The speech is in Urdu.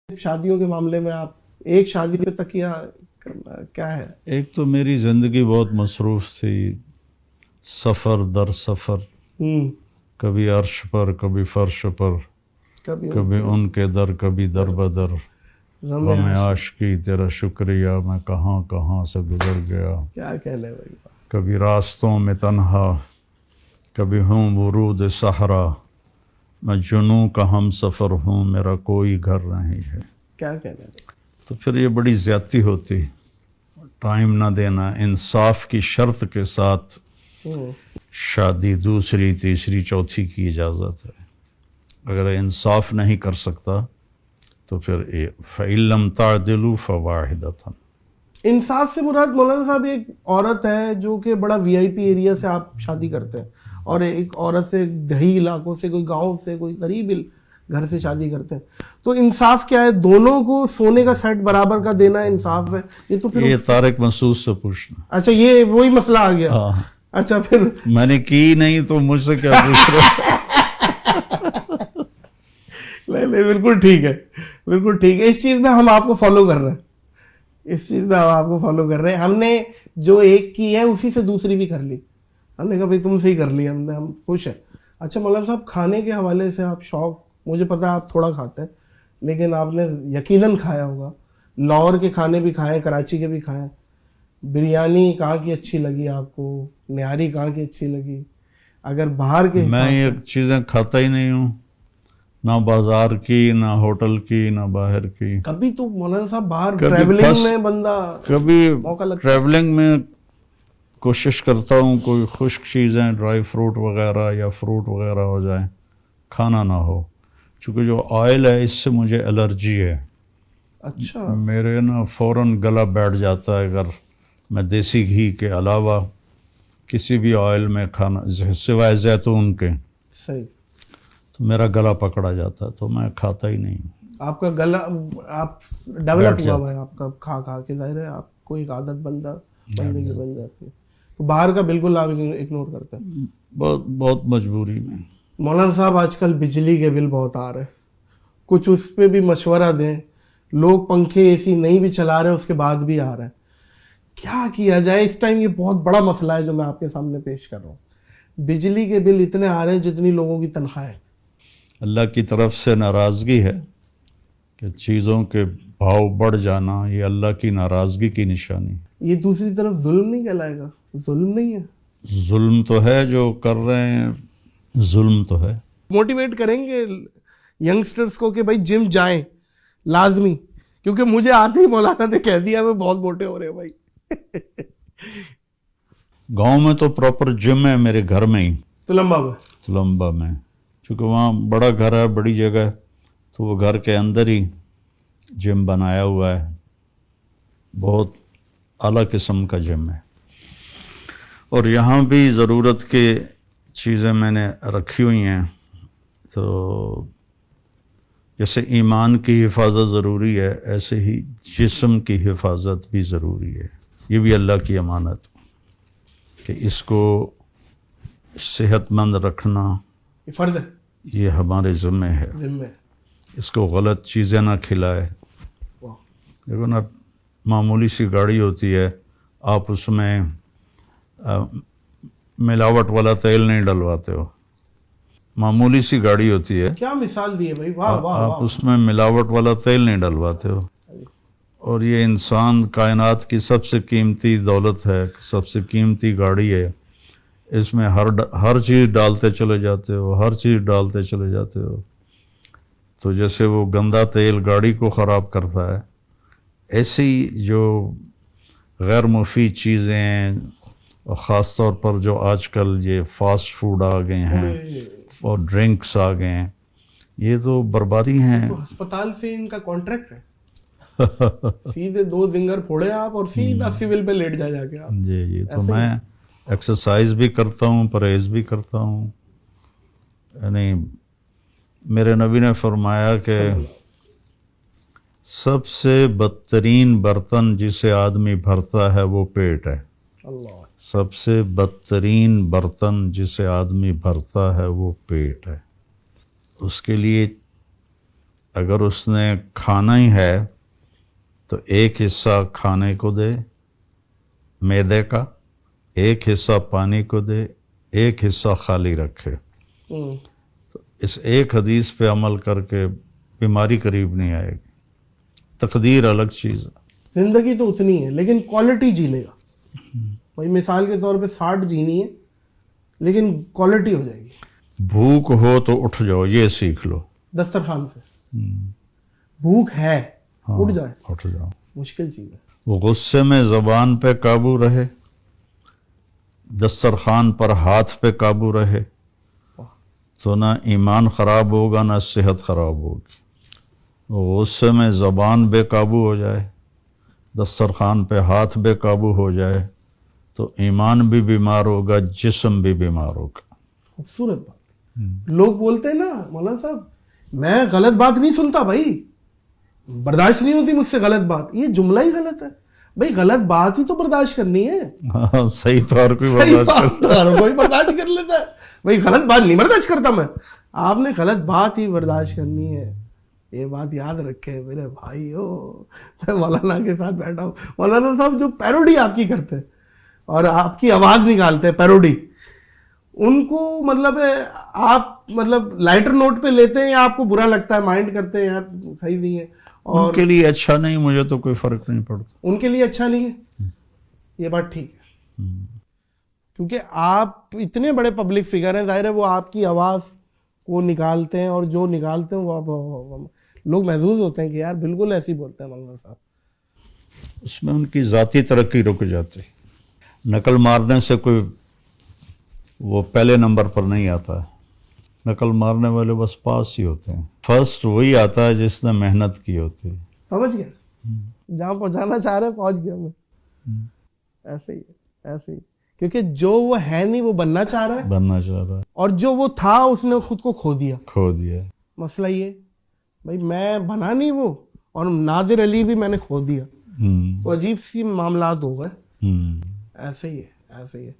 شادیوں کے معاملے میں آپ ایک شادی پہ تکیہ کرنا کیا ہے؟ ایک تو میری زندگی بہت مصروف تھی، سفر در سفر، کبھی عرش پر کبھی فرش پر، کبھی ان کے در کبھی در بدر، غم عاشقی تیرا شکریہ میں کہاں کہاں سے گزر گیا، کیا کہنے بھائی، کبھی راستوں میں تنہا، کبھی ہوں ورود صحرا، میں جنوں کا ہم سفر ہوں میرا کوئی گھر نہیں ہے۔ کیا کہنے بھائی؟ تو پھر یہ بڑی زیادتی ہوتی، ٹائم نہ دینا۔ انصاف کی شرط کے ساتھ شادی دوسری تیسری چوتھی کی اجازت ہے، اگر انصاف نہیں کر سکتا تو پھر فَإِن لَمْ تَعْدِلُوا فَوَاحِدَةً۔ انصاف سے مراد مولانا صاحب ایک عورت ہے جو کہ بڑا وی آئی پی ایریا سے آپ شادی کرتے ہیں، اور ایک عورت سے دیہی علاقوں سے، کوئی گاؤں سے، کوئی قریب گھر سے شادی کرتے ہیں، تو انصاف کیا ہے؟ دونوں کو سونے کا سیٹ برابر کا دینا انصاف ہے؟ یہ تو پھر یہ طارق مسعود سے پوچھنا۔ اچھا، یہ وہی مسئلہ آ گیا۔ اچھا، پھر میں نے کی نہیں تو مجھ سے کیا پوچھ رہے؟ نہیں، بالکل ٹھیک ہے، بالکل ٹھیک ہے۔ اس چیز میں ہم آپ کو فالو کر رہے ہیں، اس چیز میں ہم آپ کو فالو کر رہے ہیں۔ ہم نے جو ایک کی ہے اسی سے دوسری بھی کر لی، ہم نے کہا بھائی تم سے ہی کر لی، ہم خوش ہیں۔ اچھا مولانا صاحب، کھانے کے حوالے سے آپ شوق، مجھے پتا ہے آپ تھوڑا کھاتے ہیں لیکن آپ نے یقیناً کھایا ہوگا، لاہور کے کھانے بھی کھائے، کراچی کے بھی کھائے، بریانی کہاں کی اچھی لگی آپ کو؟ نہاری کہاں کی اچھی لگی؟ اگر باہر کے میں یہ چیزیں کھاتا ہی نہیں ہوں، نہ بازار کی، نہ ہوٹل کی، نہ باہر کی۔ کبھی تو مولانا صاحب باہر ٹریولنگ میں بندہ کبھی موقع لگتا، ٹریولنگ میں کوشش کرتا ہوں کوئی خشک چیزیں، ڈرائی فروٹ وغیرہ یا فروٹ وغیرہ ہو جائیں، کھانا نہ ہو، چونکہ جو آئل ہے اس سے مجھے الرجی ہے۔ اچھا، میرے نا فوراً گلا بیٹھ جاتا ہے اگر میں دیسی گھی کے علاوہ کسی بھی آئل میں کھانا، سوائے زیتون کے، صحیح، تو میرا گلا پکڑا جاتا ہے، تو میں کھاتا ہی نہیں ہوں۔ آپ کا گلا، آپ ڈیولپ ہوا ہوا ہے آپ کا کھا کھا کے، ظاہر ہے آپ کو ایک عادت بندے کی بن جاتی ہے، تو باہر کا بالکل آپ اگنور کرتے ہیں؟ بہت مجبوری میں۔ مولانا صاحب آج کل بجلی کے بل بہت آ رہے ہیں، کچھ اس پہ بھی مشورہ دیں۔ لوگ پنکھے اے سی نہیں بھی چلا رہے، اس کے بعد بھی آ رہا ہے، کیا کیا جائے اس ٹائم؟ یہ بہت بڑا مسئلہ ہے جو میں آپ کے سامنے پیش کر رہا ہوں۔ بجلی کے بل اتنے آ رہے ہیں جتنی لوگوں کی تنخواہیں۔ اللہ کی طرف سے ناراضگی ہے کہ چیزوں کے بھاؤ بڑھ جانا، یہ اللہ کی ناراضگی کی نشانی۔ یہ دوسری طرف ظلم نہیں کہلائے گا؟ ظلم نہیں ہے؟ ظلم تو ہے جو کر رہے ہیں، ظلم تو ہے۔ موٹیویٹ کریں گے ینگسٹرز کو کہ بھائی جم جائیں لازمی، کیونکہ مجھے آتے ہی مولانا نے کہہ دیا میں بہت موٹے ہو رہے ہیں بھائی۔ گاؤں میں تو پراپر جم ہے میرے گھر میں ہی، تلمبا میں، چونکہ وہاں بڑا گھر ہے، بڑی جگہ ہے، تو وہ گھر کے اندر ہی جم بنایا ہوا ہے، بہت اعلیٰ قسم کا جم ہے۔ اور یہاں بھی ضرورت کے چیزیں میں نے رکھی ہوئی ہیں، تو جیسے ایمان کی حفاظت ضروری ہے، ایسے ہی جسم کی حفاظت بھی ضروری ہے۔ یہ بھی اللہ کی امانت کہ اس کو صحت مند رکھنا، یہ فرض ہے، یہ ہمارے ذمہ ہے۔ اس کو غلط چیزیں نہ کھلائے۔ دیکھو نا، معمولی سی گاڑی ہوتی ہے، آپ اس میں ملاوٹ والا تیل نہیں ڈلواتے ہو، معمولی سی گاڑی ہوتی ہے، کیا مثال دی ہے بھائی، واہ واہ، آپ اس میں ملاوٹ والا تیل نہیں ڈلواتے ہو۔ اور یہ انسان کائنات کی سب سے قیمتی دولت ہے، سب سے قیمتی گاڑی ہے، اس میں ہر چیز ڈالتے چلے جاتے ہو، ہر چیز ڈالتے چلے جاتے ہو، تو جیسے وہ گندا تیل گاڑی کو خراب کرتا ہے، ایسے ہی جو غیر مفید چیزیں، اور خاص طور پر جو آج کل یہ فاسٹ فوڈ آ گئے ہیں اور ڈرنکس آ گئے ہیں، یہ تو بربادی ہیں۔ تو ہسپتال سے ان کا کانٹریکٹ ہے، سیدھے 2 زنگر پھوڑے آپ اور سیدھا سول پہ لیٹ جا کے آپ۔ جی، تو میں ایکسرسائز بھی کرتا ہوں، پرہیز بھی کرتا ہوں، یعنی میرے نبی نے فرمایا کہ سب سے بدترین برتن جسے آدمی بھرتا ہے وہ پیٹ ہے۔ سب سے بدترین برتن جسے آدمی بھرتا ہے وہ پیٹ ہے۔ اس کے لیے اگر اس نے کھانا ہی ہے تو ایک حصہ کھانے کو دے معدے کا، ایک حصہ پانی کو دے، ایک حصہ خالی رکھے. تو اس ایک حدیث پہ عمل کر کے بیماری قریب نہیں آئے گی. تقدیر الگ چیز ہے. زندگی تو اتنی ہے لیکن کوالٹی جی لے گا. بھائی مثال کے طور پہ 60 جینی ہے لیکن کوالٹی ہو جائے گی. بھوک ہو تو اٹھ جاؤ، یہ سیکھ لو. دسترخوان سے بھوک ہے اٹھ جائے، اٹھ جاؤ. مشکل چیز ہے. غصے میں زبان پہ قابو رہے، دسترخوان پر ہاتھ پہ قابو رہے تو نہ ایمان خراب ہوگا نہ صحت خراب ہوگی. غصے میں زبان بے قابو ہو جائے، دسترخوان پہ ہاتھ بے قابو ہو جائے تو ایمان بھی بیمار ہوگا، جسم بھی بیمار ہوگا. خوبصورت بات. لوگ بولتے ہیں نا مولانا صاحب میں غلط بات نہیں سنتا بھائی، برداشت نہیں ہوتی مجھ سے غلط بات. یہ جملہ ہی غلط ہے بھائی. غلط بات ہی تو برداشت کرنی ہے. ہاں صحیح طور پہ صحیح بات تو ہر کوئی برداشت کر لیتا ہے بھائی. غلط بات نہیں برداشت کرتا میں. آپ نے غلط بات ہی برداشت کرنی ہے. یہ بات یاد رکھے میرے بھائی ہو. میں مولانا کے ساتھ بیٹھا ہوں، مولانا صاحب جو پیروڈی آپ کی کرتے ہیں اور آپ کی آواز نکالتے ہیں پیروڈی، ان کو مطلب آپ مطلب لائٹر نوٹ پہ لیتے ہیں یا آپ کو برا لگتا ہے، مائنڈ کرتے ہیں یار صحیح نہیں ہے؟ ان اور کے لیے اچھا نہیں، مجھے تو کوئی فرق نہیں پڑتا. ان کے لیے اچھا نہیں ہے، یہ بات ٹھیک ہے. کیونکہ آپ اتنے بڑے پبلک فگر ہیں، ظاہر ہے وہ آپ کی آواز کو نکالتے ہیں اور جو نکالتے ہیں وہ لوگ محظوظ ہوتے ہیں کہ یار بالکل ایسے ہی بولتے ہیں مولانا صاحب. اس میں ان کی ذاتی ترقی رک جاتی. نقل مارنے سے کوئی وہ پہلے نمبر پر نہیں آتا ہے. نقل مارنے والے بس پاس ہی ہوتے ہیں. فرسٹ وہی آتا ہے جس نے محنت کی ہوتی ہے. سمجھ گیا جہاں پہنچانا چاہ رہے پہنچ گیا میں. ایسے ہی ایسے ہی کیونکہ جو وہ ہے نہیں وہ بننا چاہ رہا ہے، بننا چاہ رہا ہے، اور جو وہ تھا اس نے خود کو کھو دیا. کھو دیا. مسئلہ یہ بھائی میں بنا نہیں وہ، اور نادر علی بھی میں نے کھو دیا، تو عجیب سی معاملات ہو گئے. ایسے ہی ہے ایسے ہی ہے.